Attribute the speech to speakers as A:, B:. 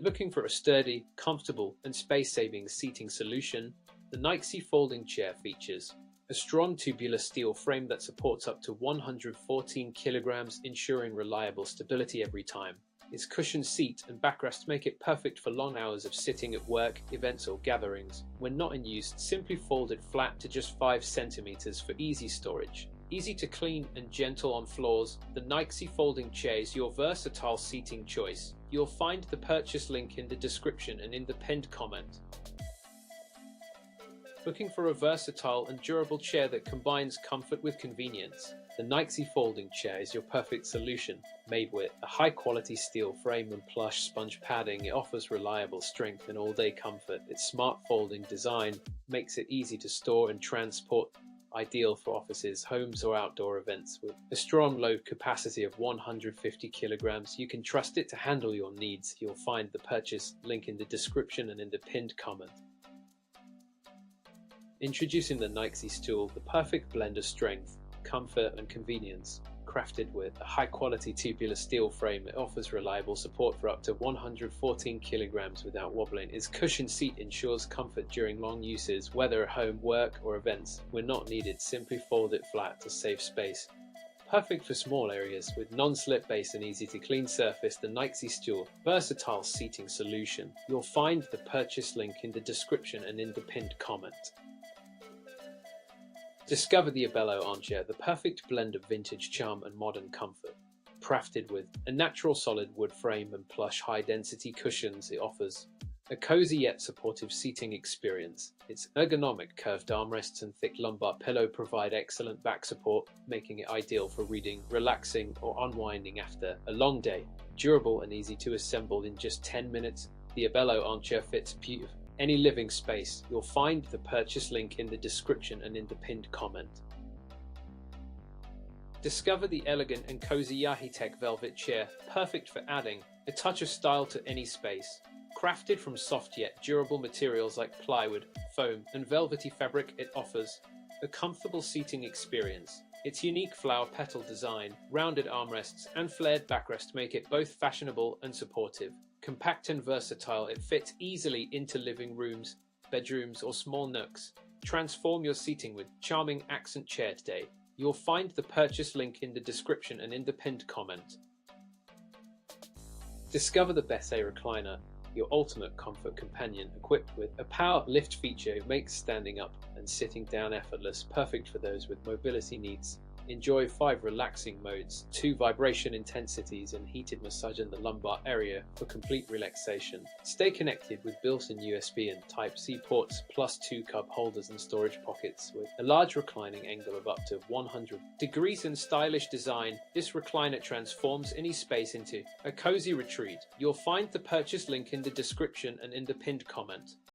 A: Looking for a sturdy, comfortable, and space-saving seating solution? The Nyxi folding chair features a strong tubular steel frame that supports up to 114 kilograms, ensuring reliable stability every time. Its cushioned seat and backrest make it perfect for long hours of sitting at work, events, or gatherings. When not in use, simply fold it flat to just 5 centimeters for easy storage. Easy to clean and gentle on floors, the Nyxi folding chair is your versatile seating choice. You'll find the purchase link in the description and in the pinned comment. Looking for a versatile and durable chair that combines comfort with convenience? The Nyxi folding chair is your perfect solution. Made with a high-quality steel frame and plush sponge padding, it offers reliable strength and all-day comfort. Its smart folding design makes it easy to store and transport, ideal for offices, homes, or outdoor events. With a strong load capacity of 150 kilograms, you can trust it to handle your needs. You'll find the purchase link in the description and in the pinned comment. Introducing the Nyxi Stool, the perfect blend of strength, comfort, and convenience. Crafted with a high-quality tubular steel frame, it offers reliable support for up to 114 kilograms without wobbling. Its cushioned seat ensures comfort during long uses, whether at home, work, or events. When not needed, simply fold it flat to save space. Perfect for small areas with non-slip base and easy to clean surface, the Nyxi Stool, versatile seating solution. You'll find the purchase link in the description and in the pinned comment. Discover the EBELLO Armchair, the perfect blend of vintage charm and modern comfort. Crafted with a natural solid wood frame and plush high-density cushions, it offers a cozy yet supportive seating experience. Its ergonomic curved armrests and thick lumbar pillow provide excellent back support, making it ideal for reading, relaxing, or unwinding after a long day. Durable and easy to assemble in just 10 minutes, the EBELLO Armchair fits beautifully any living space. You'll find the purchase link in the description and in the pinned comment. Discover the elegant and cozy Yaheetech velvet chair, perfect for adding a touch of style to any space. Crafted from soft yet durable materials like plywood, foam, and velvety fabric, it offers a comfortable seating experience. Its unique flower petal design, rounded armrests, and flared backrest make it both fashionable and supportive. Compact and versatile, it fits easily into living rooms, bedrooms, or small nooks. Transform your seating with charming accent chair today. You'll find the purchase link in the description and in the pinned comment. Discover the BareTay Recliner, your ultimate comfort companion. Equipped with a power lift feature, it makes standing up and sitting down effortless, perfect for those with mobility needs. Enjoy 5 relaxing modes, 2 vibration intensities, and heated massage in the lumbar area for complete relaxation. Stay connected with built-in USB and Type-C ports, plus 2 cup holders and storage pockets. With a large reclining angle of up to 100 degrees and stylish design, this recliner transforms any space into a cozy retreat. You'll find the purchase link in the description and in the pinned comment.